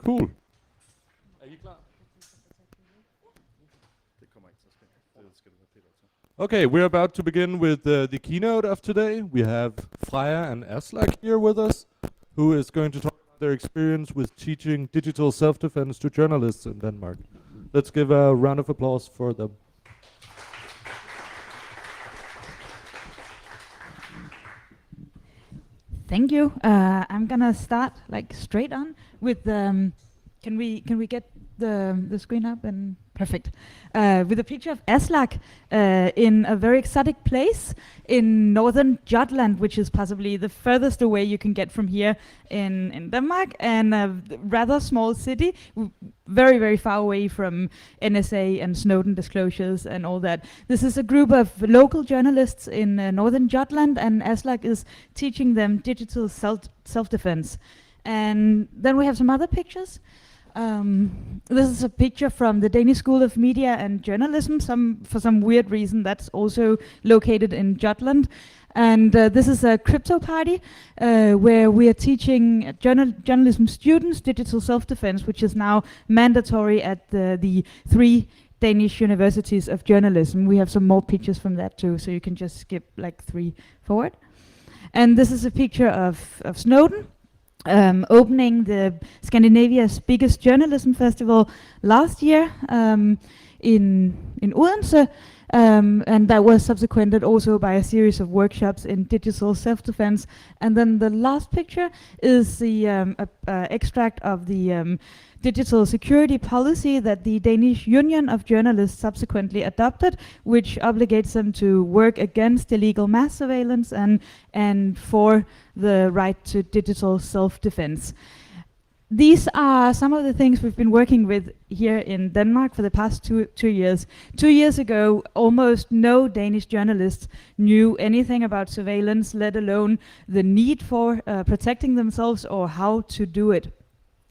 Cool. Er I klar? Okay, we're about to begin with the keynote of today. We have Freja and Aslak here with us, who is going to talk about their experience with teaching digital self-defense to journalists in Denmark. Let's give a round of applause for them. Thank you. I'm gonna start like straight on with can we get the screen up and perfect with a picture of Aslak in a very exotic place in northern Jutland, which is possibly the furthest away you can get from here in Denmark, and a rather small city, very far away from NSA and Snowden disclosures and all that. This is a group of local journalists in northern Jutland, and Aslak is teaching them digital self-defense. And then we have some other pictures. This is a picture from the Danish School of Media and Journalism. For some weird reason, that's also located in Jutland. And this is a crypto party where we are teaching journalism students digital self-defense, which is now mandatory at the 3 Danish universities of journalism. We have some more pictures from that too, so you can just skip like 3 forward. And this is a picture of Snowden. Opening the Scandinavia's biggest journalism festival last year in Odense, and that was subsequented also by a series of workshops in digital self-defense. And then the last picture is the extract of the digital security policy that the Danish Union of Journalists subsequently adopted, which obligates them to work against illegal mass surveillance and for the right to digital self-defense. These are some of the things we've been working with here in Denmark for the past two years. 2 years ago, almost no Danish journalists knew anything about surveillance, let alone the need for protecting themselves or how to do it.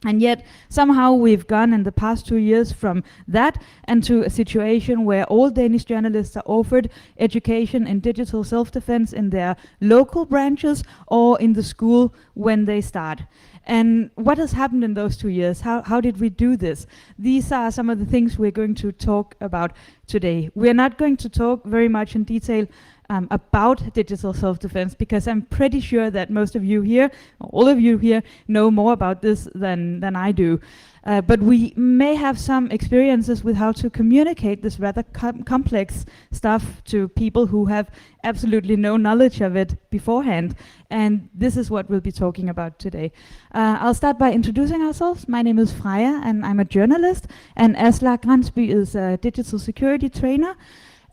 And yet, somehow we've gone in the past 2 years from that and to a situation where all Danish journalists are offered education in digital self-defense in their local branches or in the school when they start. And what has happened in those 2 years? How did we do this? These are some of the things we're going to talk about today. We're not going to talk very much in detail about digital self-defense, because I'm pretty sure that most of you here, or all of you here, know more about this than I do. But we may have some experiences with how to communicate this rather complex stuff to people who have absolutely no knowledge of it beforehand. And this is what we'll be talking about today. I'll start by introducing ourselves. My name is Freja, and I'm a journalist. And Aslak Ransby is a digital security trainer.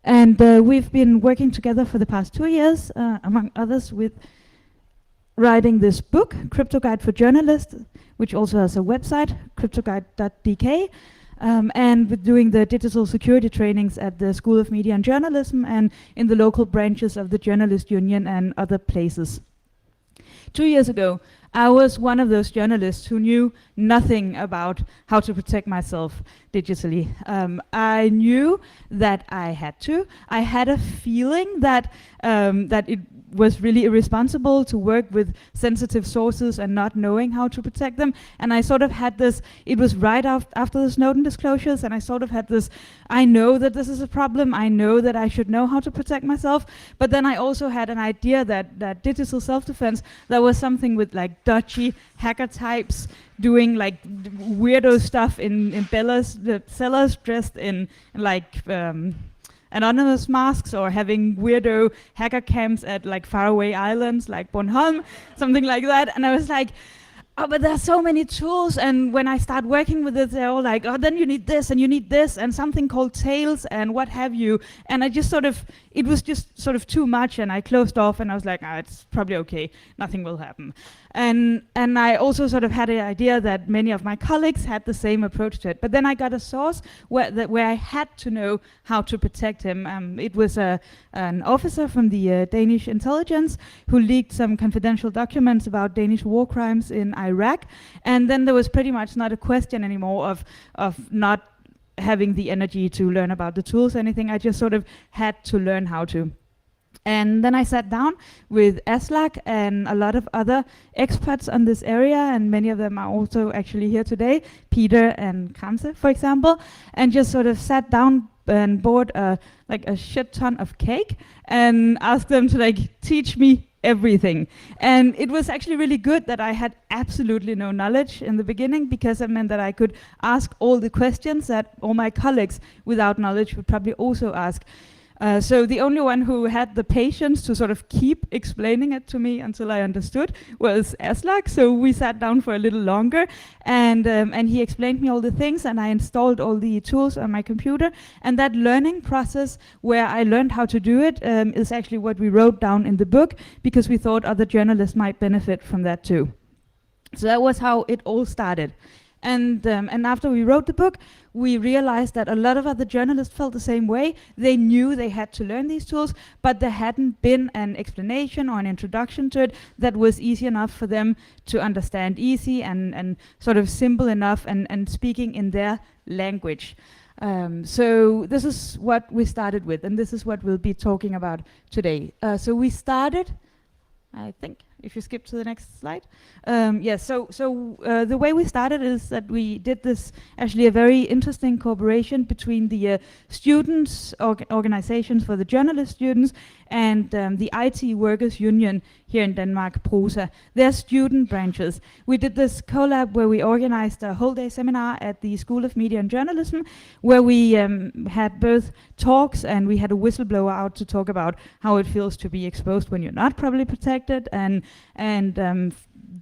And we've been working together for the past 2 years, among others, with writing this book, Crypto Guide for Journalists, which also has a website, cryptoguide.dk, and with doing the digital security trainings at the School of Media and Journalism and in the local branches of the Journalist Union and other places. 2 years ago, I was one of those journalists who knew nothing about how to protect myself digitally. I knew that I had to. I had a feeling that it was really irresponsible to work with sensitive sources and not knowing how to protect them. And I sort of had this, it was right after the Snowden disclosures, and I sort of had this, I know that this is a problem, I know that I should know how to protect myself, but then I also had an idea that digital self-defense, that was something with like dodgy hacker types doing like weirdo stuff in the cellars dressed in like anonymous masks, or having weirdo hacker camps at like faraway islands like Bornhack, something like that. And I was like, oh, but there's so many tools, and when I start working with it, they're all like, oh, then you need this, and you need this, and something called Tails, and what have you. And I just sort of, it was just sort of too much, and I closed off, and I was like, it's probably okay, nothing will happen. And I also sort of had an idea that many of my colleagues had the same approach to it. But then I got a source where I had to know how to protect him. It was an officer from the Danish intelligence who leaked some confidential documents about Danish war crimes in Iraq. And then there was pretty much not a question anymore of not having the energy to learn about the tools or anything. I just sort of had to learn how to. And then I sat down with Aslak and a lot of other experts on this area, and many of them are also actually here today, Peter and Kramse, for example, and just sort of sat down and bought like a shit ton of cake and asked them to like teach me everything. And it was actually really good that I had absolutely no knowledge in the beginning, because it meant that I could ask all the questions that all my colleagues without knowledge would probably also ask. So the only one who had the patience to sort of keep explaining it to me until I understood was Aslak. So we sat down for a little longer, and he explained me all the things, and I installed all the tools on my computer. And that learning process where I learned how to do it is actually what we wrote down in the book, because we thought other journalists might benefit from that too. So that was how it all started. And after we wrote the book, we realized that a lot of other journalists felt the same way. They knew they had to learn these tools, but there hadn't been an explanation or an introduction to it that was easy enough for them to understand, easy and sort of simple enough, and speaking in their language. So this is what we started with, and this is what we'll be talking about today. So we started, I think, if you skip to the next slide. The way we started is that we did this, actually a very interesting cooperation between the students, organizations for the journalist students, and the IT Workers Union here in Denmark, PROSA, their student branches. We did this collab where we organized a whole day seminar at the School of Media and Journalism, where we had both talks, and we had a whistleblower out to talk about how it feels to be exposed when you're not properly protected, and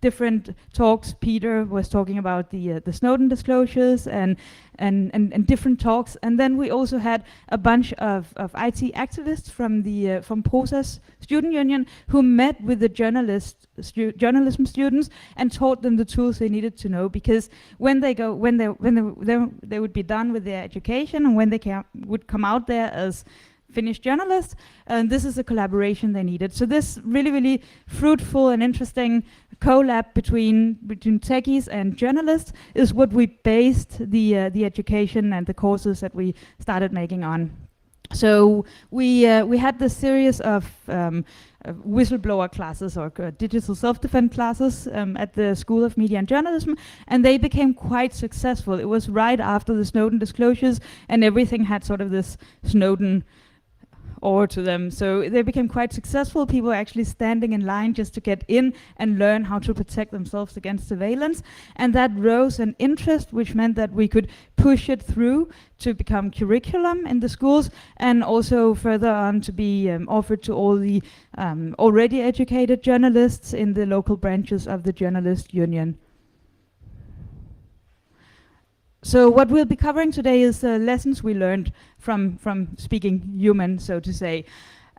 different talks. Peter was talking about the Snowden disclosures and different talks, and then we also had a bunch of IT activists from PROSA's student union who met with the journalism students and taught them the tools they needed to know, because when they would be done with their education, and when they would come out there as finished journalists, and this is a collaboration they needed. So this really fruitful and interesting collab between techies and journalists is what we based the education and the courses that we started making on. So we had this series of whistleblower classes, or digital self-defense classes at the School of Media and Journalism, and they became quite successful. It was right after the Snowden disclosures, and everything had sort of this Snowden or to them. So they became quite successful. People were actually standing in line just to get in and learn how to protect themselves against surveillance. And that rose an interest, which meant that we could push it through to become curriculum in the schools, and also further on to be offered to all the already educated journalists in the local branches of the journalist union. So what we'll be covering today is lessons we learned from speaking human, so to say.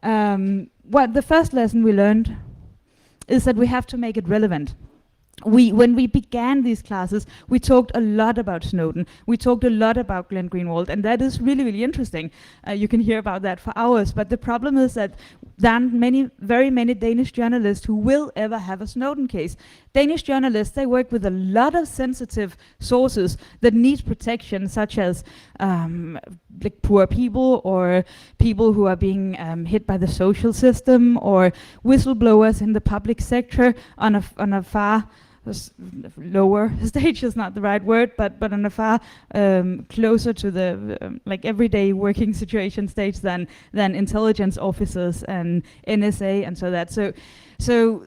What the first lesson we learned is that we have to make it relevant. When we began these classes, we talked a lot about Snowden. We talked a lot about Glenn Greenwald, and that is really interesting. You can hear about that for hours, but the problem is that there are very many Danish journalists who will ever have a Snowden case. Danish journalists, they work with a lot of sensitive sources that need protection, such as like poor people, or people who are being hit by the social system, or whistleblowers in the public sector on a far lower stage is not the right word, but on a far closer to the like everyday working situation stage than intelligence officers and NSA and so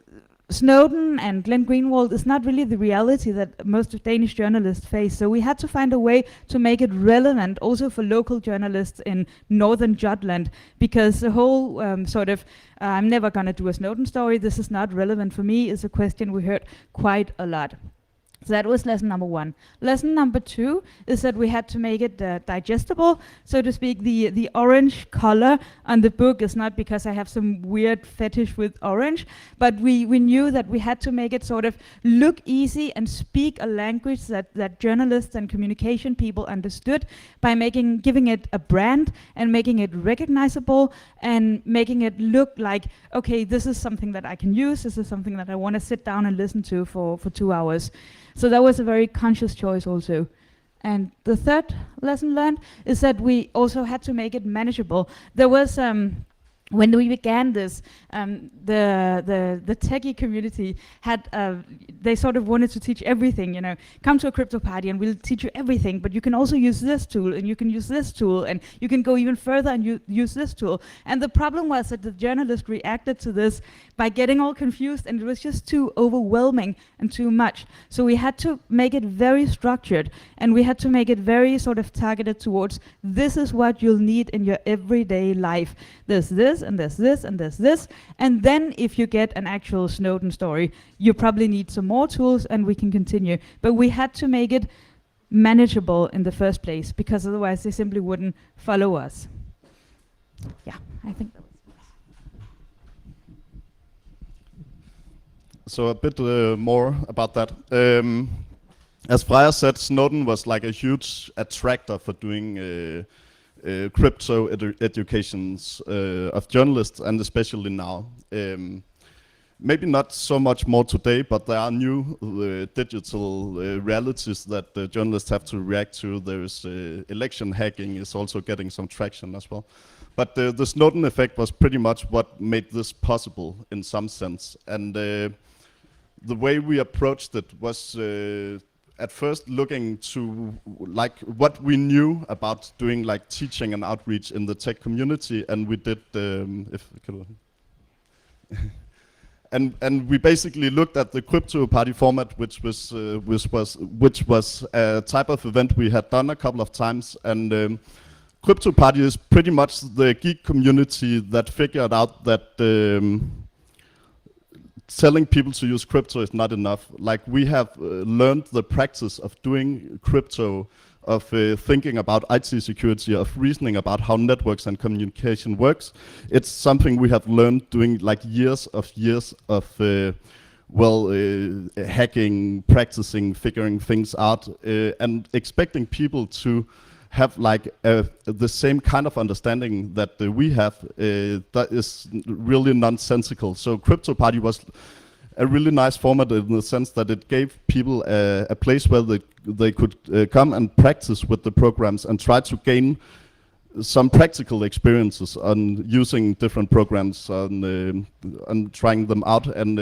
Snowden and Glenn Greenwald is not really the reality that most of Danish journalists face. So we had to find a way to make it relevant also for local journalists in northern Jutland, because the whole I'm never going to do a Snowden story, this is not relevant for me, is a question we heard quite a lot. So that was lesson number one. Lesson number two is that we had to make it digestible, so to speak. The orange color on the book is not because I have some weird fetish with orange, but we knew that we had to make it sort of look easy and speak a language that journalists and communication people understood, by giving it a brand and making it recognizable and making it look like, okay, this is something that I can use, this is something that I want to sit down and listen to for 2 hours. So that was a very conscious choice also. And the third lesson learned is that we also had to make it manageable. There was when we began this, the techie community had they sort of wanted to teach everything. You know, come to a crypto party and we'll teach you everything. But you can also use this tool, and you can use this tool, and you can go even further and use this tool. And the problem was that the journalist reacted to this by getting all confused, and it was just too overwhelming and too much. So we had to make it very structured, and we had to make it very sort of targeted towards this is what you'll need in your everyday life. There's this, and there's this, and there's this. And then if you get an actual Snowden story, you probably need some more tools, and we can continue. But we had to make it manageable in the first place, because otherwise they simply wouldn't follow us. Yeah, I think that was. So a bit more about that. As Freja said, Snowden was like a huge attractor for doing crypto educations of journalists, and especially now. Maybe not so much more today, but there are new digital realities that the journalists have to react to. There's election hacking is also getting some traction as well. But the Snowden effect was pretty much what made this possible in some sense. And the way we approached it was at first looking to like what we knew about doing like teaching and outreach in the tech community, and we did and we basically looked at the crypto party format, which was a type of event we had done a couple of times. And crypto party is pretty much the geek community that figured out that telling people to use crypto is not enough. Like, we have learned the practice of doing crypto, of thinking about IT security, of reasoning about how networks and communication works. It's something we have learned doing like years of hacking, practicing, figuring things out, and expecting people to have like the same kind of understanding that we have, that is really nonsensical. So Crypto Party was a really nice format in the sense that it gave people a place where they could come and practice with the programs and try to gain some practical experiences on using different programs and trying them out, and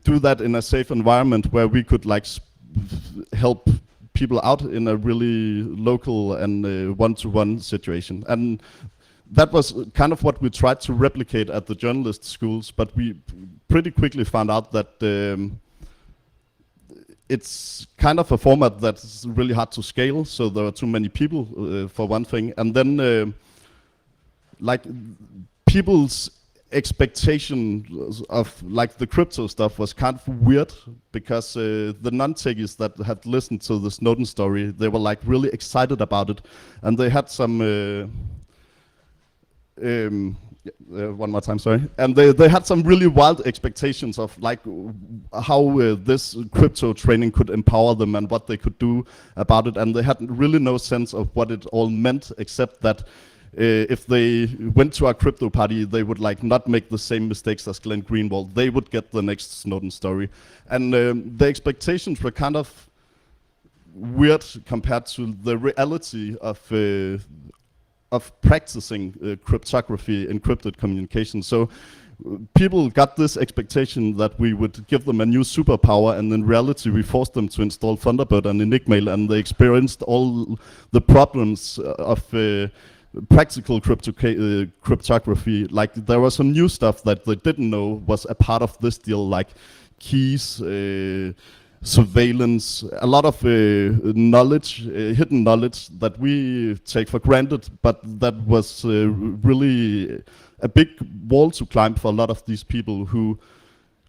do that in a safe environment where we could like help people out in a really local and one-to-one situation. And that was kind of what we tried to replicate at the journalist schools, but we pretty quickly found out that it's kind of a format that's really hard to scale, so there are too many people for one thing. And then like people's expectation of like the crypto stuff was kind of weird, because the non-techies that had listened to the Snowden story, they were like really excited about it, and they had some one more time, sorry. And they had some really wild expectations of like how this crypto training could empower them and what they could do about it, and they had really no sense of what it all meant, except that if they went to our crypto party, they would like not make the same mistakes as Glenn Greenwald. They would get the next Snowden story. And the expectations were kind of weird compared to the reality of practicing cryptography, encrypted communication. So people got this expectation that we would give them a new superpower, and in reality we forced them to install Thunderbird and Enigmail, and they experienced all the problems of practical cryptography. Like, there was some new stuff that they didn't know was a part of this deal, like keys, surveillance, a lot of knowledge, hidden knowledge that we take for granted, but that was really a big wall to climb for a lot of these people who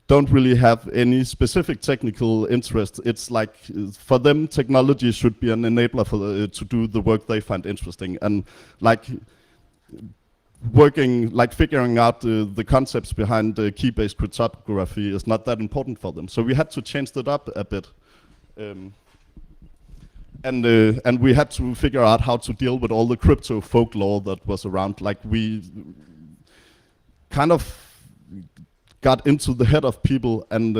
don't really have any specific technical interest. It's like, for them, technology should be an enabler for to do the work they find interesting, and like working, like figuring out the concepts behind key-based cryptography is not that important for them. So we had to change that up a bit, and we had to figure out how to deal with all the crypto folklore that was around. Like, we kind of got into the head of people, and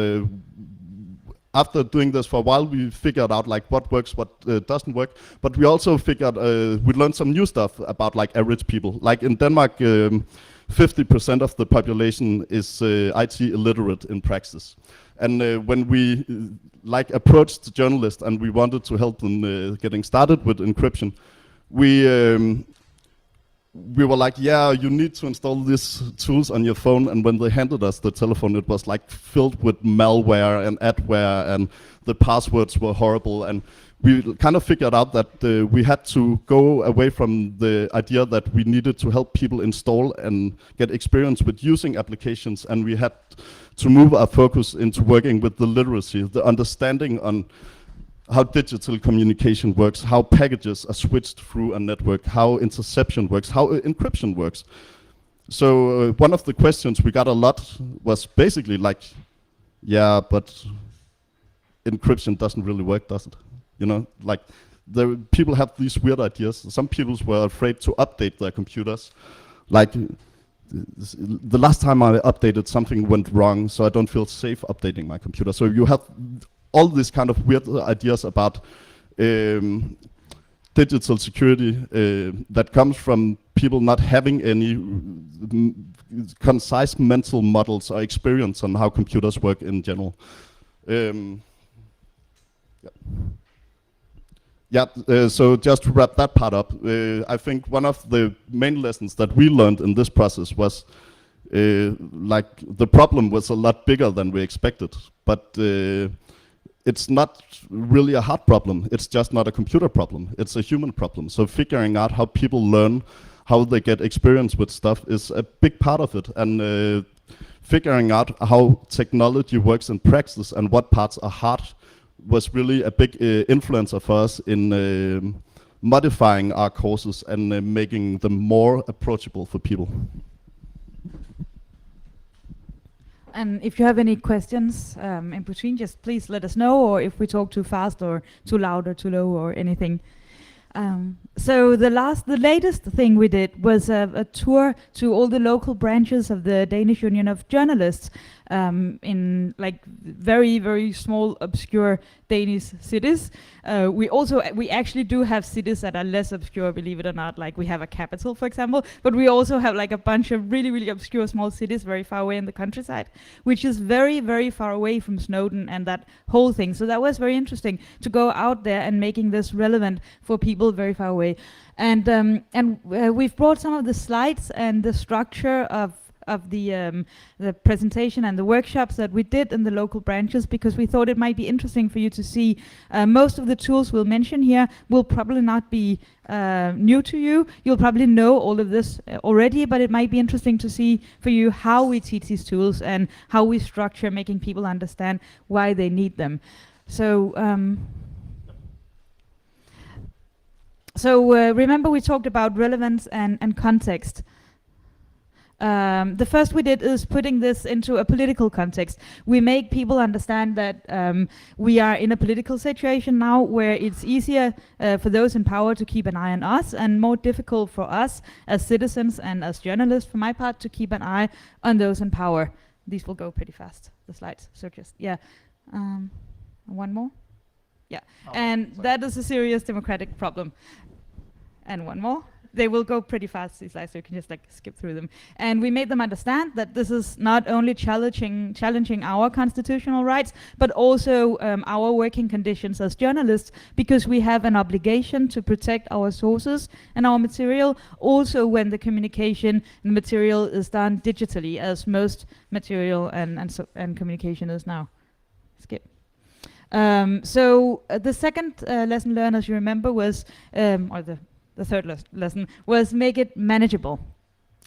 after doing this for a while, we figured out like what works, what doesn't work. But we also figured we learned some new stuff about like average people. Like in Denmark, 50% of the population is IT illiterate in practice. And when we like approached journalists and we wanted to help them getting started with encryption, we were like, yeah, you need to install these tools on your phone. And when they handed us the telephone, it was like filled with malware and adware, and the passwords were horrible. And we kind of figured out that we had to go away from the idea that we needed to help people install and get experience with using applications. And we had to move our focus into working with the literacy, the understanding on how digital communication works, how packages are switched through a network, how interception works, how encryption works. So one of the questions we got a lot was basically like, yeah, but encryption doesn't really work, does it? You know, like people have these weird ideas. Some people were afraid to update their computers. Like the last time I updated, something went wrong, so I don't feel safe updating my computer. So you have all these kind of weird ideas about digital security that comes from people not having any concise mental models or experience on how computers work in general. So just to wrap that part up, I think one of the main lessons that we learned in this process was like the problem was a lot bigger than we expected, but it's not really a hard problem. It's just not a computer problem. It's a human problem. So figuring out how people learn, how they get experience with stuff is a big part of it. And figuring out how technology works in practice and what parts are hard was really a big influencer for us in modifying our courses and making them more approachable for people. And if you have any questions in between, just please let us know, or if we talk too fast or too loud or too low or anything. So the latest thing we did was a tour to all the local branches of the Danish Union of Journalists in like very, very small, obscure Danish cities. We actually do have cities that are less obscure, believe it or not. Like we have a capital, for example, but we also have like a bunch of really, really obscure small cities very far away in the countryside, which is very, very far away from Snowden and that whole thing. So that was very interesting to go out there and making this relevant for people very far away. And we've brought some of the slides and the structure of the presentation and the workshops that we did in the local branches, because we thought it might be interesting for you to see. Most of the tools we'll mention here will probably not be new to you. You'll probably know all of this already, but it might be interesting to see for you how we teach these tools and how we structure making people understand why they need them. So remember we talked about relevance and context. The first we did is putting this into a political context. We make people understand that we are in a political situation now where it's easier for those in power to keep an eye on us, and more difficult for us as citizens and as journalists, for my part, to keep an eye on those in power. These will go pretty fast, the slides. So just, yeah. One more? Yeah. Oh, and sorry. That is a serious democratic problem. And one more. They will go pretty fast, these slides, so you can just like skip through them. And we made them understand that this is not only challenging our constitutional rights, but also our working conditions as journalists, because we have an obligation to protect our sources and our material, also when the communication and material is done digitally, as most material and communication is now. Skip. The second lesson learned, as you remember, was, the third lesson was make it manageable.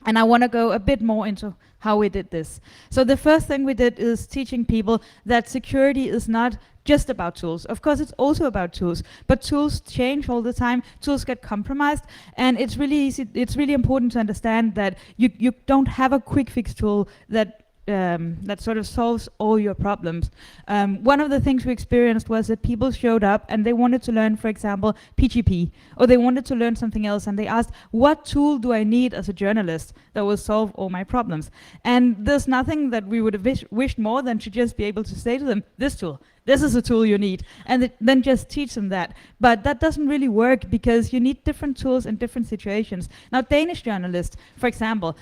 And I want to go a bit more into how we did this. So the first thing we did is teaching people that security is not just about tools. Of course, it's also about tools, but tools change all the time. Tools get compromised, and it's really easy. It's really important to understand that you don't have a quick fix tool that that sort of solves all your problems. One of the things we experienced was that people showed up and they wanted to learn, for example, PGP, or they wanted to learn something else, and they asked, what tool do I need as a journalist that will solve all my problems? And there's nothing that we would have wished more than to just be able to say to them, this tool, this is a tool you need, and then just teach them that. But that doesn't really work, because you need different tools in different situations. Now, Danish journalists, for example,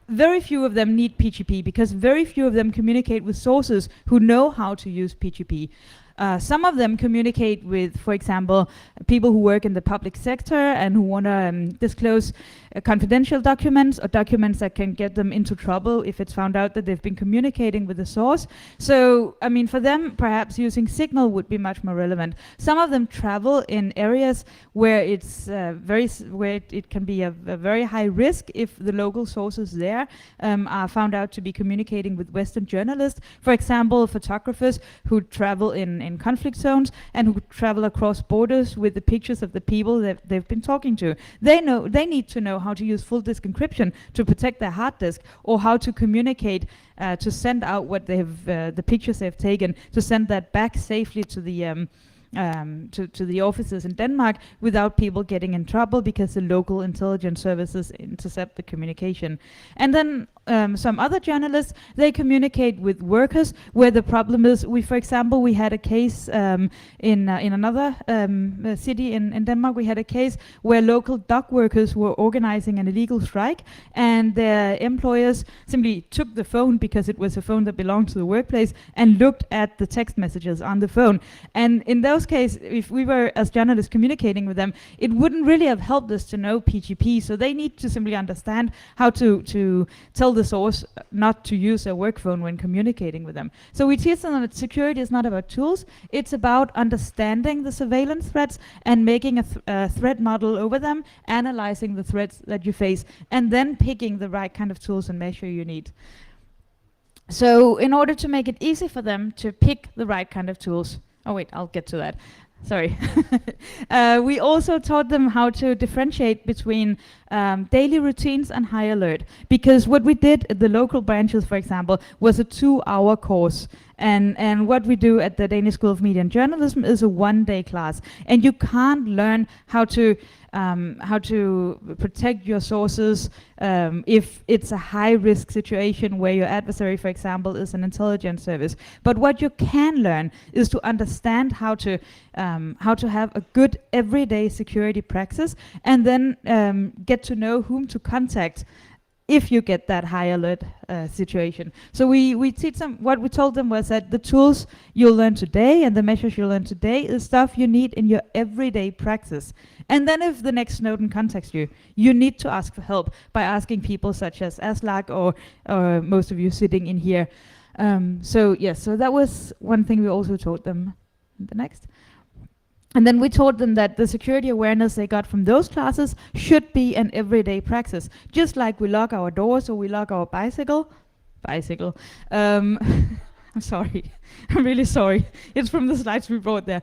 very few of them need PGP, because very few of them communicate with sources who know how to use PGP. Some of them communicate with, for example, people who work in the public sector and who want to disclose confidential documents, or documents that can get them into trouble if it's found out that they've been communicating with the source. So, I mean, for them, perhaps using Signal would be much more relevant. Some of them travel in areas where it's where it can be a very high risk if the local sources there are found out to be communicating with Western journalists. For example, photographers who travel in conflict zones and who travel across borders with the pictures of the people that they've been talking to. They need to know how to use full disk encryption to protect their hard disk, or how to communicate to send out what they've the pictures they've taken, to send that back safely to the offices in Denmark without people getting in trouble because the local intelligence services intercept the communication. And then some other journalists, they communicate with workers where the problem is. For example, we had a case in another city in Denmark. We had a case where local dock workers were organizing an illegal strike, and their employers simply took the phone, because it was a phone that belonged to the workplace, and looked at the text messages on the phone. And in those cases, if we were as journalists communicating with them, it wouldn't really have helped us to know PGP. So they need to simply understand how to tell the source not to use their work phone when communicating with them. So we teach them that security is not about tools, it's about understanding the surveillance threats and making a threat model over them, analyzing the threats that you face, and then picking the right kind of tools and measure you need. So in order to make it easy for them to pick the right kind of tools, oh wait, I'll get to that. Sorry. We also taught them how to differentiate between daily routines and high alert. Because what we did at the local branches, for example, was a 2-hour course. And what we do at the Danish School of Media and Journalism is a 1-day class. And you can't learn how to protect your sources if it's a high-risk situation where your adversary, for example, is an intelligence service. But what you can learn is to understand how to have a good everyday security practice, and then get to know whom to contact if you get that high alert situation. So we teach them, what we told them was that the tools you'll learn today and the measures you'll learn today is stuff you need in your everyday practice. And then if the next Snowden contacts you, you need to ask for help by asking people such as Aslak or most of you sitting in here. So yes, so that was one thing we also taught them. The next. And then we taught them that the security awareness they got from those classes should be an everyday practice. Just like we lock our doors or we lock our bicycle. I'm sorry. I'm really sorry. It's from the slides we brought there.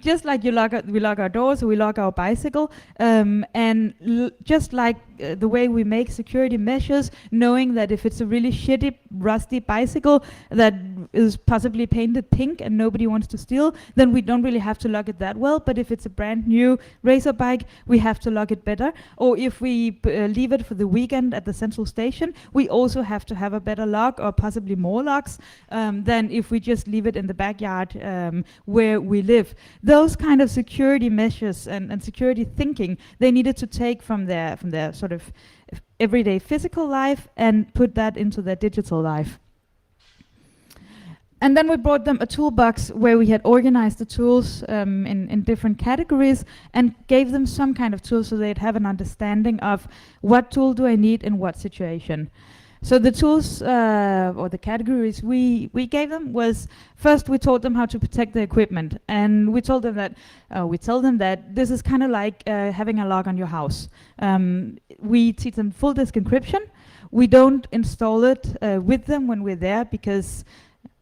Just like we lock our doors or we lock our bicycle. And just like the way we make security measures, knowing that if it's a really shitty, rusty bicycle that is possibly painted pink and nobody wants to steal, then we don't really have to lock it that well. But if it's a brand new racer bike, we have to lock it better. Or if we leave it for the weekend at the central station, we also have to have a better lock, or possibly more locks, than if we just leave it in the backyard where we live. Those kind of security measures and security thinking, they needed to take from their sort of everyday physical life and put that into their digital life. And then we brought them a toolbox where we had organized the tools in different categories and gave them some kind of tool so they'd have an understanding of what tool do I need in what situation. So the tools or the categories we gave them was, first we taught them how to protect the equipment, and we told them that we tell them that this is kind of like having a lock on your house. We teach them full disk encryption. We don't install it with them when we're there, because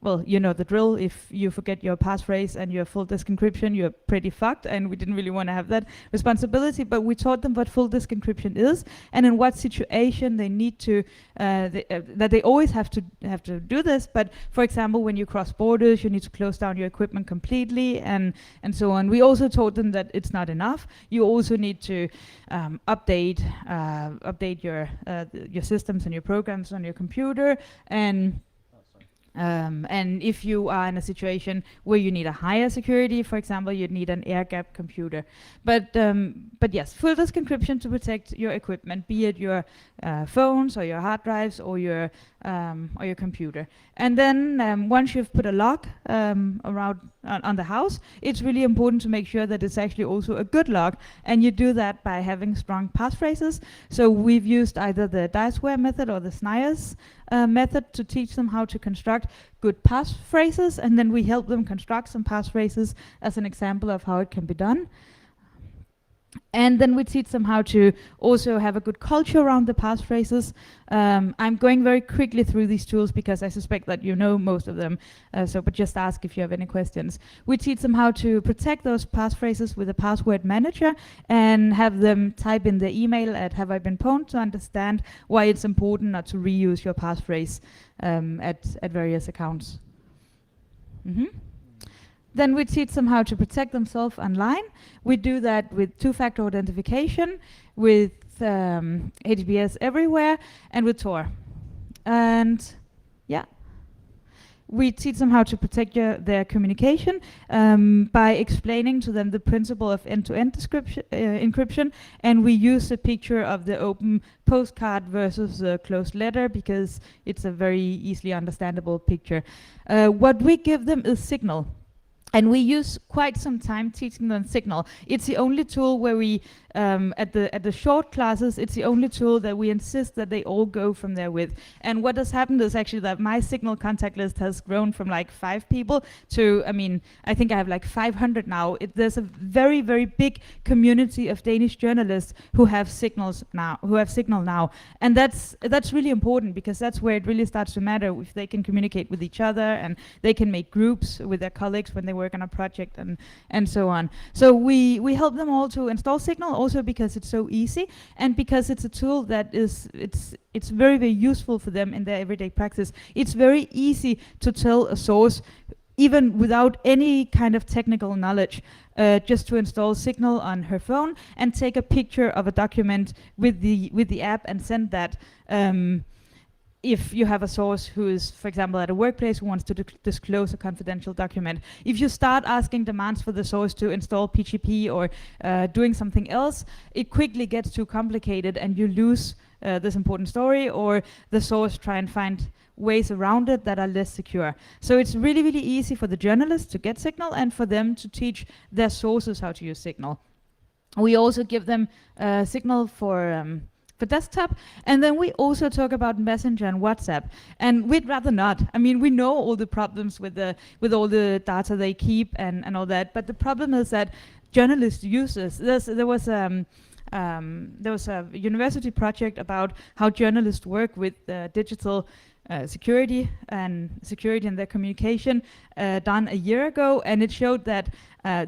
well, you know the drill. If you forget your passphrase and your full disk encryption, you're pretty fucked, and we didn't really want to have that responsibility, but we taught them what full disk encryption is, and in what situation they need to, that they always have to do this, but for example, when you cross borders, you need to close down your equipment completely, and so on. We also taught them that it's not enough. You also need to update your systems and your programs on your computer, and if you are in a situation where you need a higher security, for example, you'd need an air-gapped computer. But yes, full disk encryption to protect your equipment, be it your phones or your hard drives or your computer. And then once you've put a lock around on the house, it's really important to make sure that it's actually also a good lock, and you do that by having strong passphrases. So we've used either the Diceware method or the SNIRS method to teach them how to construct good passphrases, and then we help them construct some passphrases as an example of how it can be done. And then we teach them how to also have a good culture around the passphrases. I'm going very quickly through these tools because I suspect that you know most of them, but just ask if you have any questions. We teach them how to protect those passphrases with a password manager and have them type in the email at Have I Been Pwned to understand why it's important not to reuse your passphrase at various accounts. Then we teach them how to protect themselves online. We do that with two-factor authentication, with HTTPS everywhere, and with Tor. And yeah, we teach them how to protect their communication by explaining to them the principle of end-to-end encryption, and we use a picture of the open postcard versus the closed letter because it's a very easily understandable picture. What we give them is Signal. And we use quite some time teaching them Signal. It's the only tool where we, at the short classes, it's the only tool that we insist that they all go from there with. And what has happened is actually that my Signal contact list has grown from like 5 people to, I think I have like 500 now. There's a very, very big community of Danish journalists who have Signal now. And that's really important because that's where it really starts to matter, if they can communicate with each other and they can make groups with their colleagues when they work on a project and so on. So we help them all to install Signal, also because it's so easy and because it's a tool that it's very, very useful for them in their everyday practice. It's very easy to tell a source, even without any kind of technical knowledge, just to install Signal on her phone and take a picture of a document with the app and send that. If you have a source who is, for example, at a workplace who wants to disclose a confidential document. If you start asking demands for the source to install PGP or doing something else, it quickly gets too complicated and you lose this important story, or the source try and find ways around it that are less secure. So it's really, really easy for the journalists to get Signal and for them to teach their sources how to use Signal. We also give them Signal for desktop, and then we also talk about Messenger and WhatsApp, and we'd rather not. We know all the problems with all the data they keep and all that, but the problem is that journalists use this. There was a university project about how journalists work with digital security and security in their communication done a year ago, and it showed that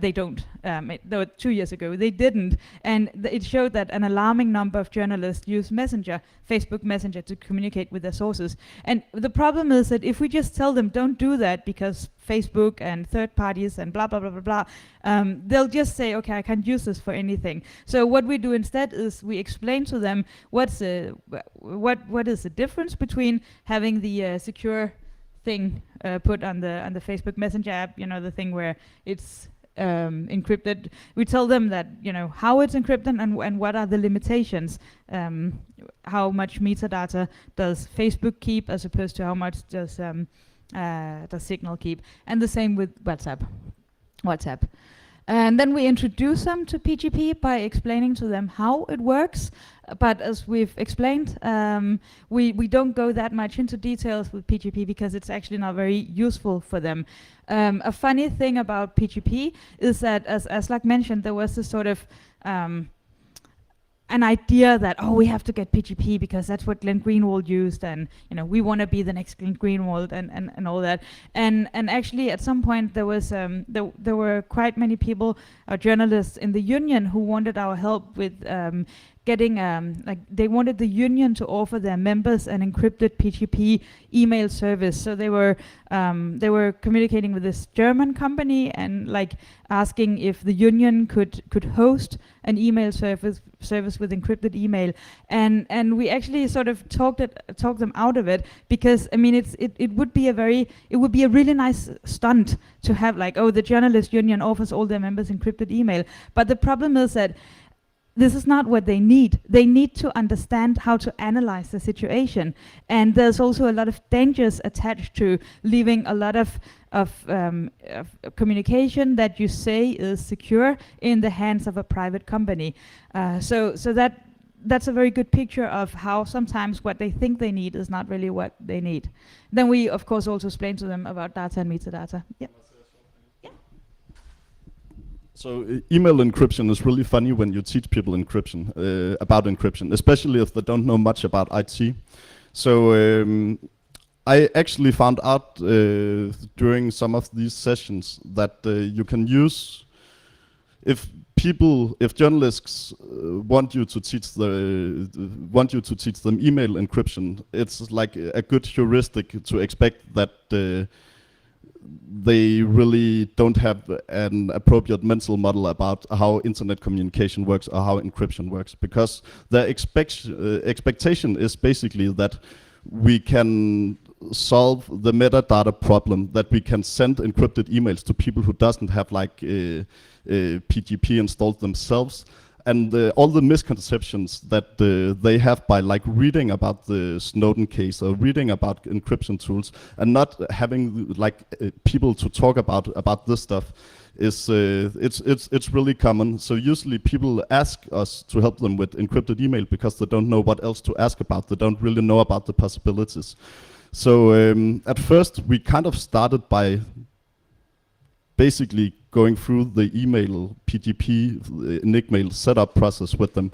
they don't. 2 years ago they didn't, and it showed that an alarming number of journalists use Messenger, Facebook Messenger, to communicate with their sources. And the problem is that if we just tell them don't do that because Facebook and third parties and blah blah blah blah blah, they'll just say, okay, I can't use this for anything. So what we do instead is we explain to them what is the difference between having the secure thing put on the Facebook Messenger app, the thing where it's encrypted. We tell them that how it's encrypted and what are the limitations. How much metadata does Facebook keep as opposed to how much does Signal keep, and the same with WhatsApp. And then we introduce them to PGP by explaining to them how it works. But as we've explained, we don't go that much into details with PGP because it's actually not very useful for them. A funny thing about PGP is that, as Aslak mentioned, there was this sort of an idea that, oh, we have to get PGP because that's what Glenn Greenwald used, and we want to be the next Glenn Greenwald and all that. And actually at some point there was there were quite many people, journalists in the union, who wanted our help with getting they wanted the union to offer their members an encrypted PGP email service. So they were communicating with this German company and asking if the union could host an email service with encrypted email, and we actually sort of talked them out of it, because I mean it would be a really nice stunt to have the journalist union offers all their members encrypted email, but the problem is that this is not what they need. They need to understand how to analyze the situation. And there's also a lot of dangers attached to leaving a lot of communication that you say is secure in the hands of a private company. So that's a very good picture of how sometimes what they think they need is not really what they need. Then we, of course, also explain to them about data and metadata. Yep. So email encryption is really funny when you teach people encryption, about encryption, especially if they don't know much about IT. So I actually found out during some of these sessions that you can use, if journalists want you to teach them email encryption, it's like a good heuristic to expect that they really don't have an appropriate mental model about how internet communication works or how encryption works, because their expectation is basically that we can solve the metadata problem, that we can send encrypted emails to people who doesn't have PGP installed themselves, and all the misconceptions that they have by reading about the Snowden case or reading about encryption tools and not having people to talk about this stuff is it's really common. So usually people ask us to help them with encrypted email because they don't know what else to ask about. They don't really know about the possibilities. So at first we kind of started by basically going through the email PGP Enigmail setup process with them.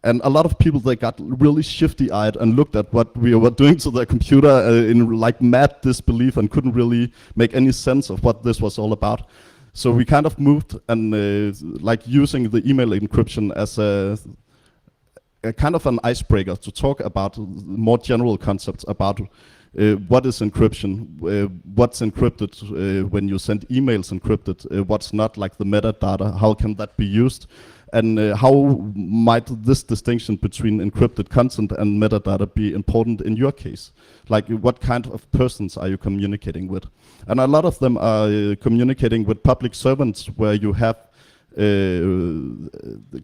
And a lot of people, they got really shifty-eyed and looked at what we were doing to their computer in mad disbelief and couldn't really make any sense of what this was all about. So we kind of moved and using the email encryption as a kind of an icebreaker to talk about more general concepts about what is encryption, what's encrypted when you send emails encrypted, what's not, the metadata, how can that be used, and how might this distinction between encrypted content and metadata be important in your case? What kind of persons are you communicating with? And a lot of them are communicating with public servants where you have the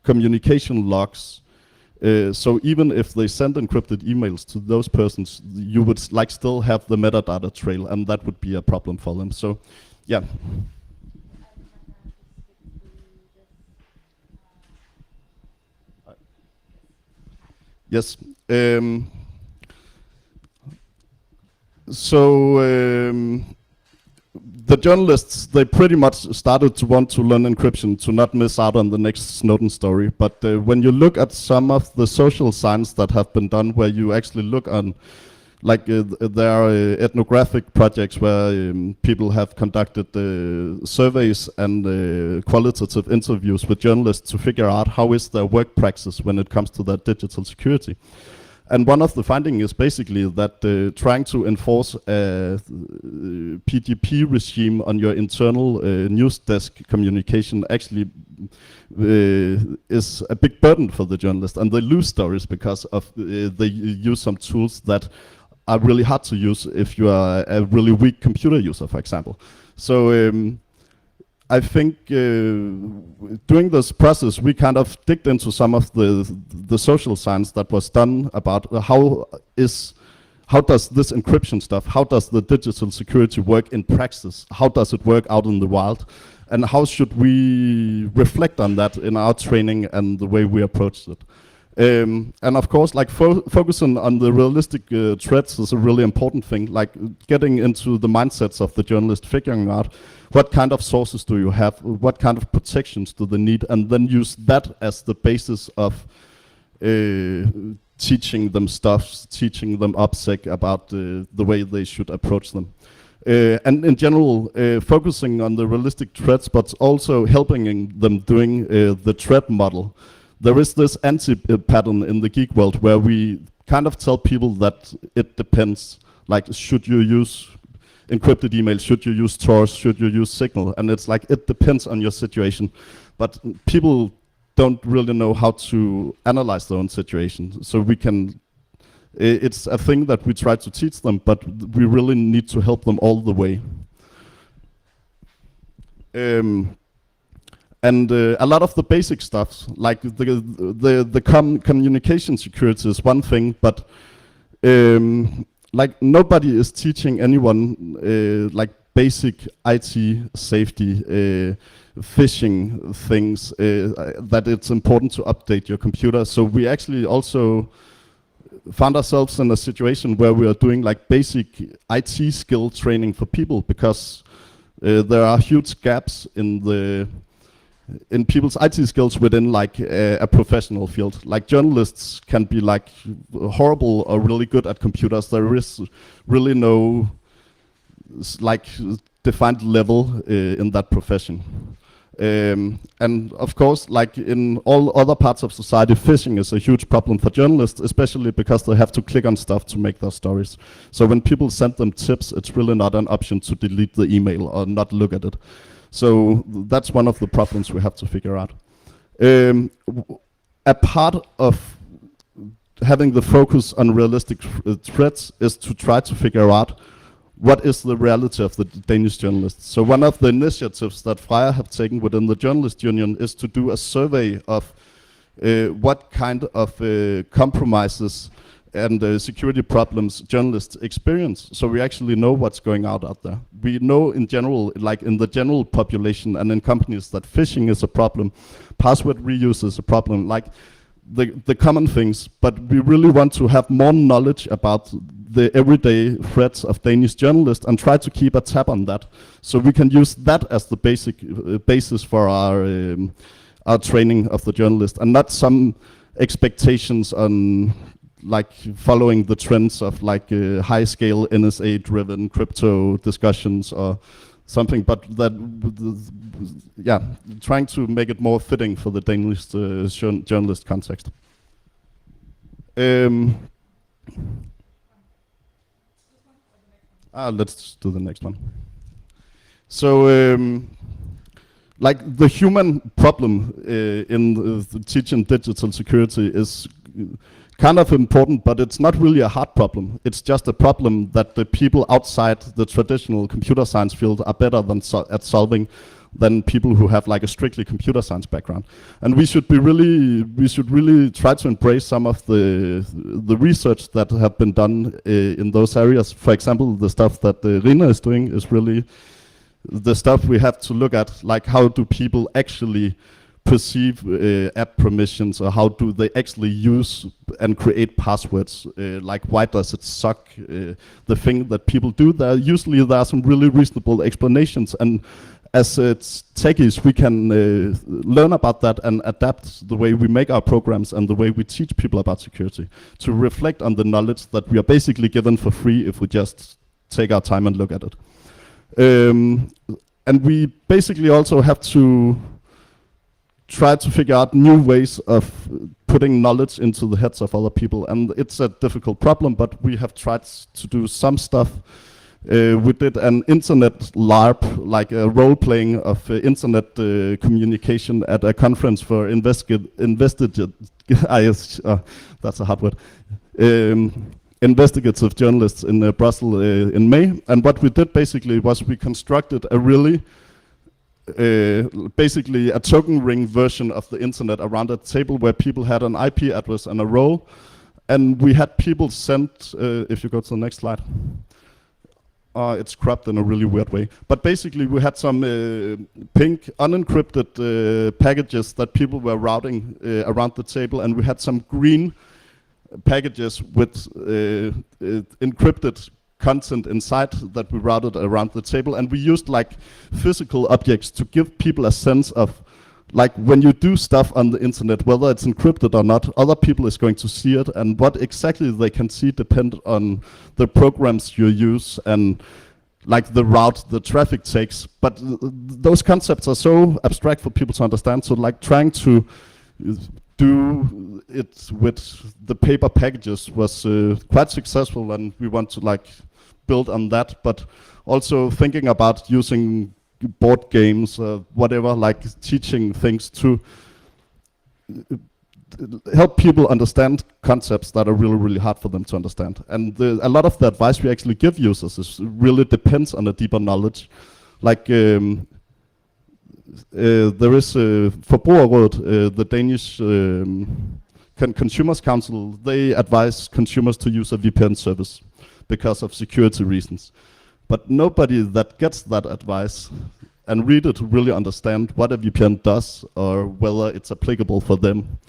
communication logs. So even if they send encrypted emails to those persons, you would still have the metadata trail, and that would be a problem for them. So, yeah. Yes. The journalists, they pretty much started to want to learn encryption to not miss out on the next Snowden story. But when you look at some of the social science that have been done, where you actually look on, there are ethnographic projects where people have conducted surveys and qualitative interviews with journalists to figure out how is their work practice when it comes to their digital security. And one of the findings is basically that trying to enforce a PGP regime on your internal news desk communication actually is a big burden for the journalist, and they lose stories because of they use some tools that are really hard to use if you are a really weak computer user, for example. So I think during this process we kind of digged into some of the social science that was done about how does this encryption stuff, how does the digital security work in practice, how does it work out in the wild, and how should we reflect on that in our training and the way we approach it. And of course, like focusing on the realistic threats is a really important thing. Like getting into the mindsets of the journalist, figuring out what kind of sources do you have, what kind of protections do they need, and then use that as the basis of teaching them stuff, teaching them OPSEC about the way they should approach them. And in general, focusing on the realistic threats, but also helping them doing the threat model. There is this anti-pattern in the geek world where we kind of tell people that it depends. Like, should you use encrypted email? Should you use Tor? Should you use Signal? And it's like, it depends on your situation. But people don't really know how to analyze their own situation. So we can, it's a thing that we try to teach them, but we really need to help them all the way. And a lot of the basic stuff, like the communication security is one thing, but like nobody is teaching anyone like basic IT safety, phishing things, that it's important to update your computer. So we actually also found ourselves in a situation where we are doing like basic IT skill training for people, because there are huge gaps in people's IT skills within like a professional field. Like journalists can be like horrible or really good at computers. There is really no like defined level in that profession. And of course, like in all other parts of society, phishing is a huge problem for journalists, especially because they have to click on stuff to make their stories. So when people send them tips, it's really not an option to delete the email or not look at it. So that's one of the problems we have to figure out. A part of having the focus on realistic threats is to try to figure out what is the reality of the Danish journalists. So one of the initiatives that Freja have taken within the Journalist Union is to do a survey of what kind of compromises and security problems journalists experience, so we actually know what's going out there. We know in general, like in the general population and in companies, that phishing is a problem, password reuse is a problem, like the common things, but we really want to have more knowledge about the everyday threats of Danish journalists and try to keep a tab on that, so we can use that as the basis for our training of the journalist, and not some expectations on like following the trends of like high scale NSA driven crypto discussions or something, but that yeah, trying to make it more fitting for the Danish journalist context. Let's do the next one. So like the human problem in teaching digital security is kind of important, but it's not really a hard problem. It's just a problem that the people outside the traditional computer science field are better than at solving than people who have like a strictly computer science background. And we should really try to embrace some of the research that have been done in those areas. For example, the stuff that Rina is doing is really the stuff we have to look at, like how do people actually perceive app permissions, or how do they actually use and create passwords, like why does it suck, the thing that people do. Usually there are some really reasonable explanations, and as techies we can learn about that and adapt the way we make our programs and the way we teach people about security to reflect on the knowledge that we are basically given for free if we just take our time and look at it. And we basically also have to try to figure out new ways of putting knowledge into the heads of other people, and it's a difficult problem, but we have tried to do some stuff. We did an internet LARP, like a role-playing of internet communication at a conference for that's a hard word. Investigative journalists in Brussels in May, and what we did basically was we constructed a really basically a token ring version of the internet around a table where people had an IP address and a role, and we had people send, if you go to the next slide, It's cropped in a really weird way. But basically, we had some pink unencrypted packages that people were routing around the table, and we had some green packages with encrypted content inside that we routed around the table. And we used like physical objects to give people a sense of, like, when you do stuff on the internet, whether it's encrypted or not, other people is going to see it, and what exactly they can see depend on the programs you use and like the route the traffic takes. But those concepts are so abstract for people to understand, so like trying to do it with the paper packages was quite successful, and we want to like build on that, but also thinking about using board games, whatever, like teaching things to help people understand concepts that are really, really hard for them to understand. And a lot of the advice we actually give users is really depends on a deeper knowledge. Like there is Forbrugerrådet, the Danish Consumers Council, they advise consumers to use a VPN service because of security reasons. But nobody that gets that advice and read it really understand what a VPN does or whether it's applicable for them.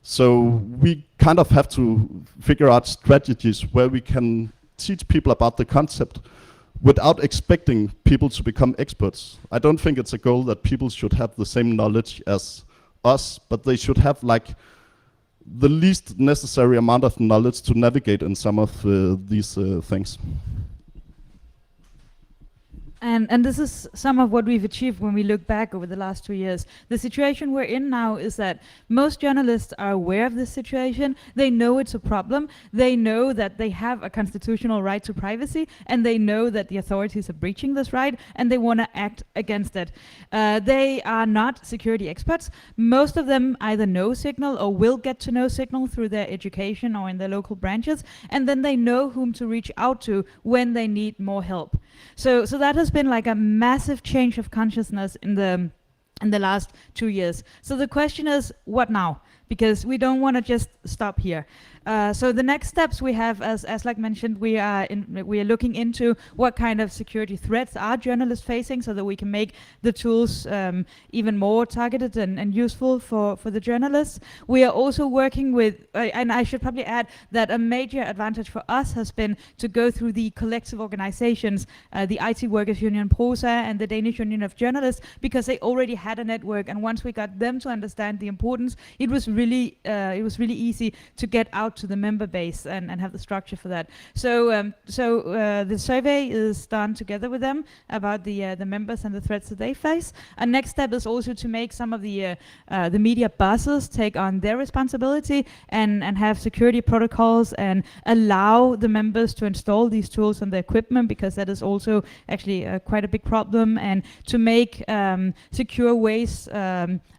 So we kind of have to figure out strategies where we can teach people about the concept without expecting people to become experts. I don't think it's a goal that people should have the same knowledge as us, but they should have like the least necessary amount of knowledge to navigate in some of these things. And this is some of what we've achieved when we look back over the last 2 years. The situation we're in now is that most journalists are aware of this situation. They know it's a problem. They know that they have a constitutional right to privacy, and they know that the authorities are breaching this right, and they want to act against it. They are not security experts. Most of them either know Signal or will get to know Signal through their education or in their local branches, and then they know whom to reach out to when they need more help. So that has been like a massive change of consciousness in the last 2 years. So the question is, what now? Because we don't want to just stop here. So the next steps we have, as Aslak mentioned, we are looking into what kind of security threats are journalists facing, so that we can make the tools even more targeted and useful for the journalists. We are also working with, and I should probably add that a major advantage for us has been to go through the collective organizations, the IT Workers Union PROSA and the Danish Union of Journalists, because they already had a network, and once we got them to understand the importance, it was really easy to get out to the member base and have the structure for that. So the survey is done together with them about the members and the threats that they face. A next step is also to make some of the media bosses take on their responsibility and have security protocols and allow the members to install these tools on their equipment, because that is also actually quite a big problem, and to make secure ways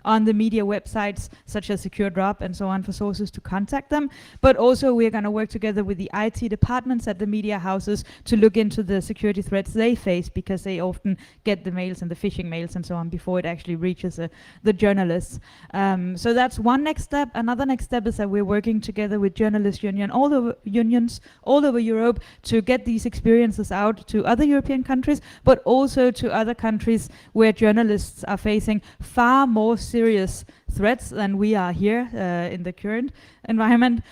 on the media websites, such as Secure Drop and so on, for sources to contact them. But also we're going to work together with the IT departments at the media houses to look into the security threats they face, because they often get the mails and the phishing mails and so on before it actually reaches the journalists. So that's one next step. Another next step is that we're working together with journalist unions all over Europe to get these experiences out to other European countries, but also to other countries where journalists are facing far more serious threats than we are here in the current environment.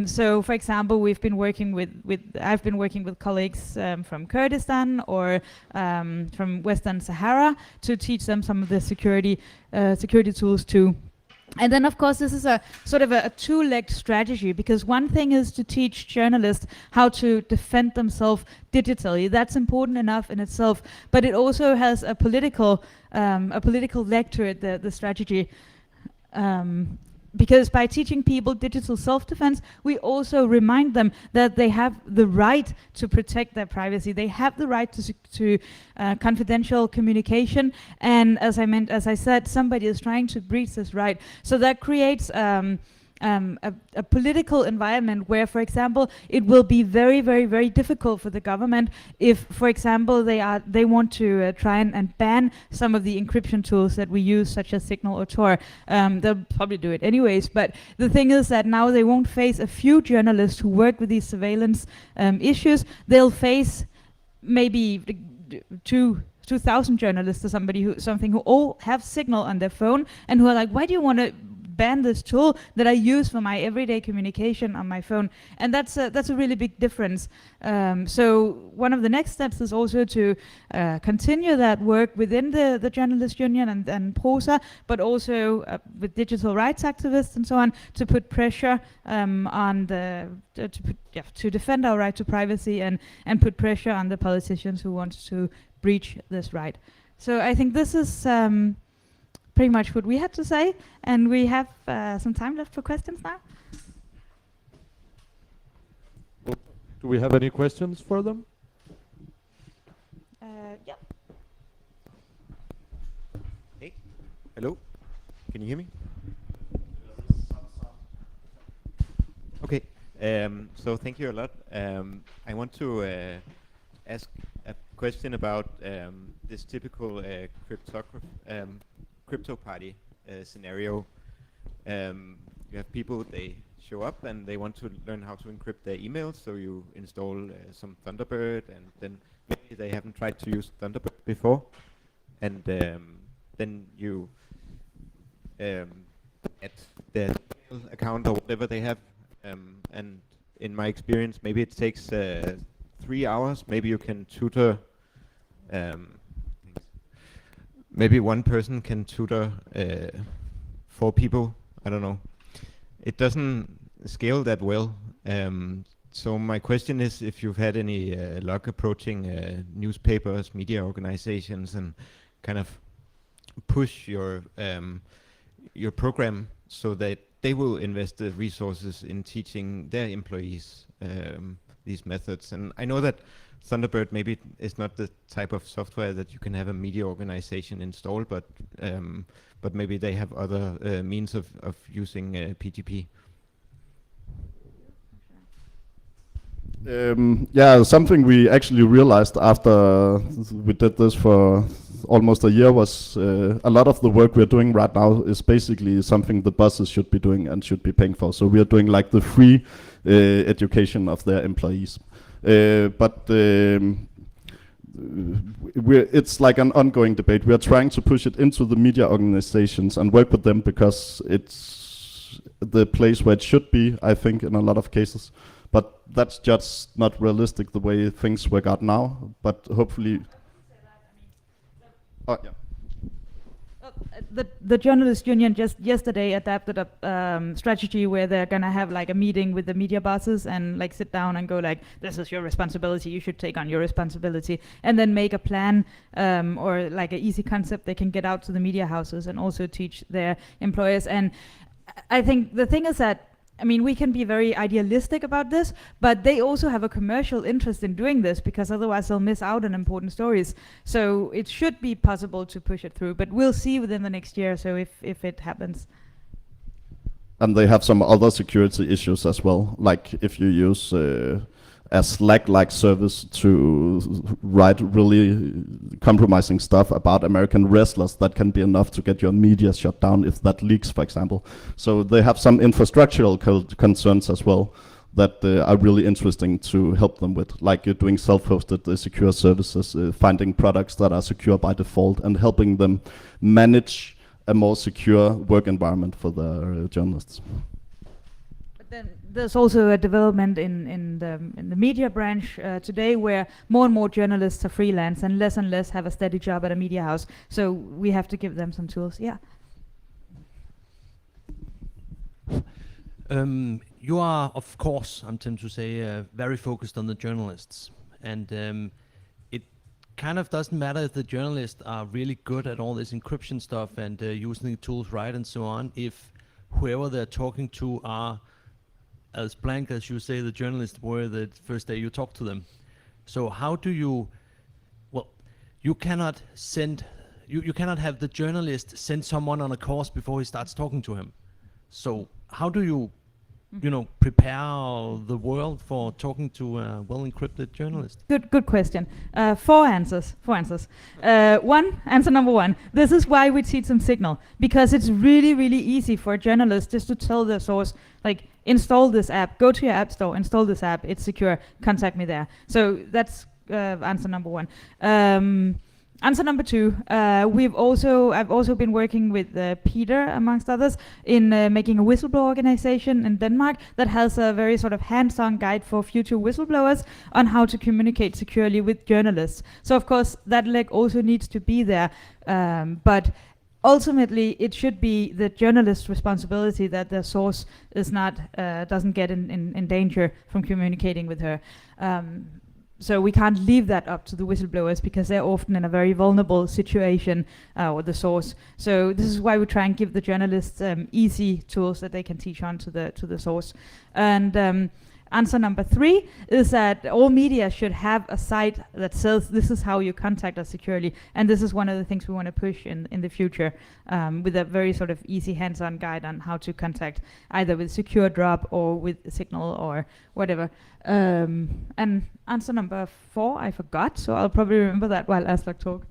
So, for example, I've been working with colleagues from Kurdistan or from Western Sahara to teach them some of the security tools too. And then, of course, this is a sort of a two-legged strategy, because one thing is to teach journalists how to defend themselves digitally. That's important enough in itself, but it also has a political leg to it, the strategy. Because by teaching people digital self-defense, we also remind them that they have the right to protect their privacy. They have the right to confidential communication. And as I said, somebody is trying to breach this right. So that creates a political environment where, for example, it will be very, very, very difficult for the government if, for example, they want to try and ban some of the encryption tools that we use, such as Signal or Tor. They'll probably do it anyways, but the thing is that now they won't face a few journalists who work with these surveillance issues. They'll face maybe 2,000 journalists or something who all have Signal on their phone and who are like, why do you want to ban this tool that I use for my everyday communication on my phone? And that's a really big difference. So one of the next steps is also to continue that work within the journalist union and PROSA, but also with digital rights activists and so on, to put pressure on to defend our right to privacy and put pressure on the politicians who want to breach this right. So I think this is pretty much what we had to say, and we have some time left for questions now. Do we have any questions for them? Yeah. Hey, hello, can you hear me? Okay, so thank you a lot. I want to ask a question about this typical crypto party scenario. You have people, they show up and they want to learn how to encrypt their emails, so you install some Thunderbird, and then maybe they haven't tried to use Thunderbird before, and then you add their email account or whatever they have, and in my experience maybe it takes 3 hours. Maybe you can tutor, maybe one person can tutor 4 people, I don't know. It doesn't scale that well. So my question is if you've had any luck approaching newspapers, media organizations, and kind of push your program so that they will invest the resources in teaching their employees these methods. And I know that Thunderbird maybe is not the type of software that you can have a media organization install, but maybe they have other means of using PGP. Yeah, something we actually realized after we did this for almost a year was a lot of the work we're doing right now is basically something the bosses should be doing and should be paying for. So we are doing like the free education of their employees. It's like an ongoing debate. We are trying to push it into the media organizations and work with them because it's the place where it should be, I think, in a lot of cases. But that's just not realistic the way things work out now. But hopefully... Oh, yeah. The journalist union just yesterday adapted a strategy where they're gonna have like a meeting with the media bosses and like sit down and go like, this is your responsibility, you should take on your responsibility, and then make a plan or like an easy concept they can get out to the media houses and also teach their employers. And I think the thing is that, I mean, we can be very idealistic about this, but they also have a commercial interest in doing this because otherwise they'll miss out on important stories. So it should be possible to push it through, but we'll see within the next year, so if it happens. And they have some other security issues as well, like if you use a Slack-like service to write really compromising stuff about American wrestlers, that can be enough to get your media shut down if that leaks, for example. So they have some infrastructural concerns as well that are really interesting to help them with, like you're doing self-hosted secure services, finding products that are secure by default, and helping them manage a more secure work environment for the journalists. Then there's also a development in the media branch today where more and more journalists are freelance and less have a steady job at a media house. So we have to give them some tools. Yeah. You are, of course, I'm tempted to say, very focused on the journalists, and it kind of doesn't matter if the journalists are really good at all this encryption stuff and using the tools right and so on, if whoever they're talking to are as blank as you say the journalists were the first day you talked to them. So how do you, well, you cannot send, you cannot have the journalist send someone on a course before he starts talking to him. So how do you, you know, prepare the world for talking to a well-encrypted journalist? Good question. 4 answers. Answer number 1. This is why we teach them Signal, because it's really easy for a journalist just to tell the source, like, install this app, go to your app store, install this app, it's secure, contact me there. So that's answer number one. Answer number two, I've also been working with Peter, amongst others, in making a whistleblower organization in Denmark that has a very sort of hands-on guide for future whistleblowers on how to communicate securely with journalists. So of course that leg also needs to be there, but ultimately it should be the journalist's responsibility that the source is not doesn't get in danger from communicating with her. So we can't leave that up to the whistleblowers because they're often in a very vulnerable situation with the source. So this is why we try and give the journalists easy tools that they can teach on to the source. And answer number three is that all media should have a site that says this is how you contact us securely. And this is one of the things we want to push in the future with a very sort of easy hands-on guide on how to contact either with Secure Drop or with Signal or whatever. And answer number four, I forgot, so I'll probably remember that while Aslak talks.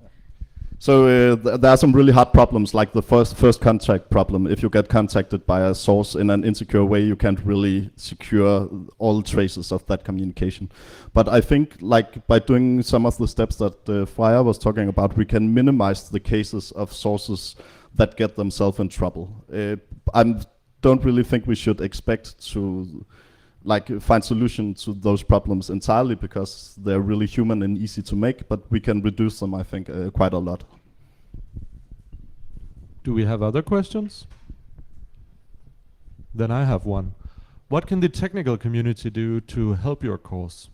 So there are some really hard problems, like the first contact problem. If you get contacted by a source in an insecure way, you can't really secure all traces of that communication. But I think, like, by doing some of the steps that Freja was talking about, we can minimize the cases of sources that get themselves in trouble. I don't really think we should expect to find solution to those problems entirely, because they're really human and easy to make, but we can reduce them, I think, quite a lot. Do we have other questions? Then I have one. What can the technical community do to help your course?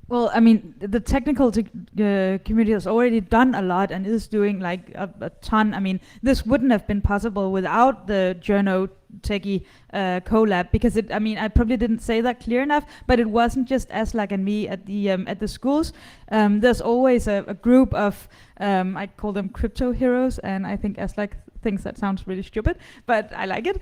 Well, I mean, the technical community has already done a lot and is doing like a ton. I mean, this wouldn't have been possible without the Journo Techie collab, because I probably didn't say that clear enough, but it wasn't just Aslak and me at the schools. There's always a group of, I call them crypto heroes, and I think Aslak thinks that sounds really stupid, but I like it.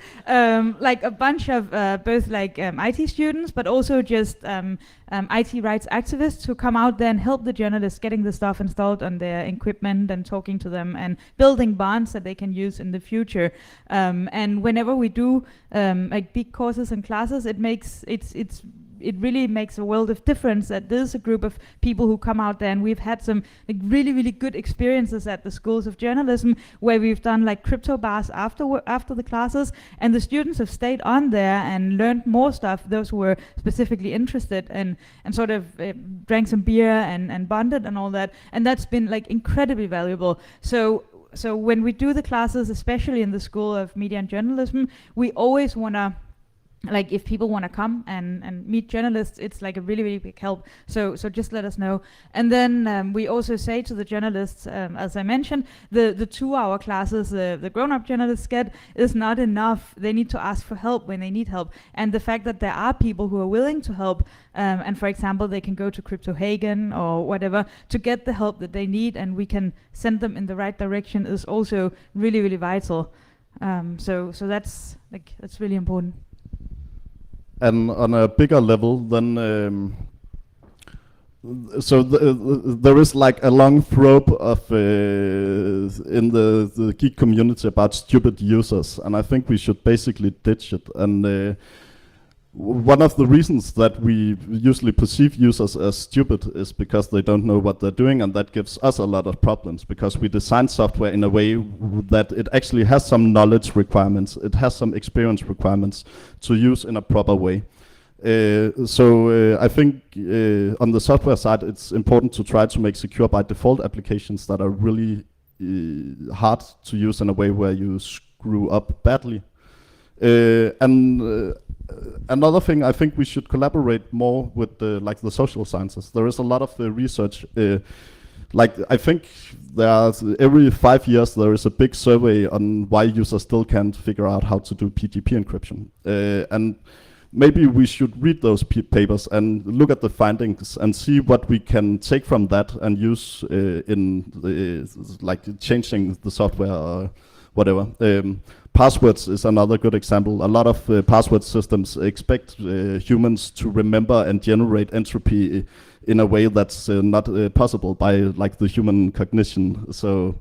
Like a bunch of both IT students, but also just IT rights activists who come out there and help the journalists getting the stuff installed on their equipment and talking to them and building bonds that they can use in the future. And whenever we do like big courses and classes, it really makes a world of difference that there's a group of people who come out there, and we've had some really, really good experiences at the schools of journalism where we've done like crypto bars after the classes, and the students have stayed on there and learned more stuff, those who were specifically interested, and sort of drank some beer and bonded and all that, and that's been like incredibly valuable. So when we do the classes, especially in the School of Media and Journalism, we always want to, like, if people want to come and meet journalists, it's like a really, really big help. So just let us know. And then we also say to the journalists, as I mentioned, the 2-hour classes the grown-up journalists get is not enough. They need to ask for help when they need help. And the fact that there are people who are willing to help, and for example, they can go to Cryptohagen or whatever to get the help that they need, and we can send them in the right direction, is also really, really vital. So that's really important. And on a bigger level, then there is like a long trope of in the geek community about stupid users, and I think we should basically ditch it. And one of the reasons that we usually perceive users as stupid is because they don't know what they're doing, and that gives us a lot of problems, because we design software in a way that it actually has some knowledge requirements, it has some experience requirements to use in a proper way. I think on the software side, it's important to try to make secure by default applications that are really hard to use in a way where you screw up badly. Another thing, I think we should collaborate more with the social sciences. There is a lot of research. I think every 5 years there is a big survey on why users still can't figure out how to do PGP encryption. And maybe we should read those papers and look at the findings and see what we can take from that and use in changing the software or whatever. Passwords is another good example. A lot of password systems expect humans to remember and generate entropy in a way that's not possible by the human cognition. So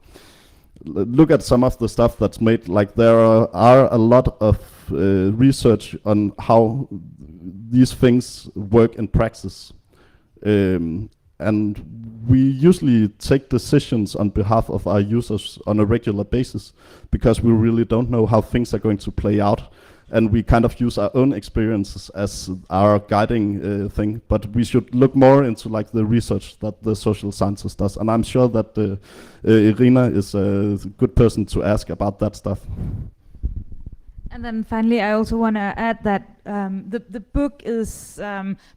look at some of the stuff that's made. There are a lot of research on how these things work in practice. And we usually take decisions on behalf of our users on a regular basis because we really don't know how things are going to play out. And we kind of use our own experiences as our guiding thing. But we should look more into like the research that the social sciences does. And I'm sure that Irina is a good person to ask about that stuff. And then finally, I also want to add that the book is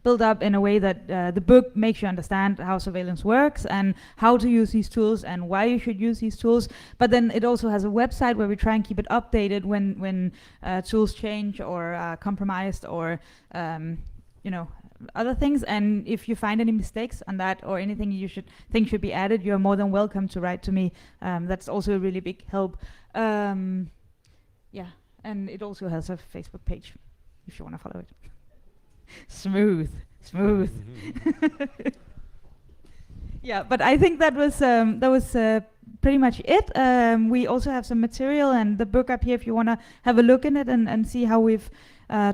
built up in a way that the book makes you understand how surveillance works and how to use these tools and why you should use these tools. But then it also has a website where we try and keep it updated when tools change or are compromised or other things. And if you find any mistakes on that or anything you think should be added, you're more than welcome to write to me. That's also a really big help. Yeah. And it also has a Facebook page, if you want to follow it. Smooth. Yeah, but I think that was pretty much it. We also have some material and the book up here if you want to have a look in it and see how we've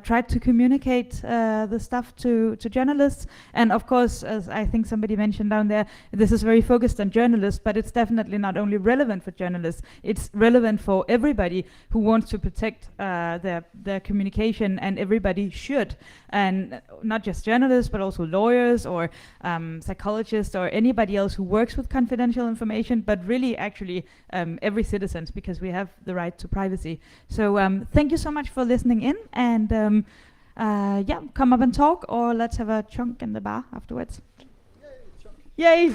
tried to communicate the stuff to journalists. And of course, as I think somebody mentioned down there, this is very focused on journalists, but it's definitely not only relevant for journalists, it's relevant for everybody who wants to protect their communication, and everybody should. And not just journalists, but also lawyers or psychologists or anybody else who works with confidential information, but really actually every citizen, because we have the right to privacy. So thank you so much for listening in, and yeah, come up and talk, or let's have a chunk in the bar afterwards. Yay!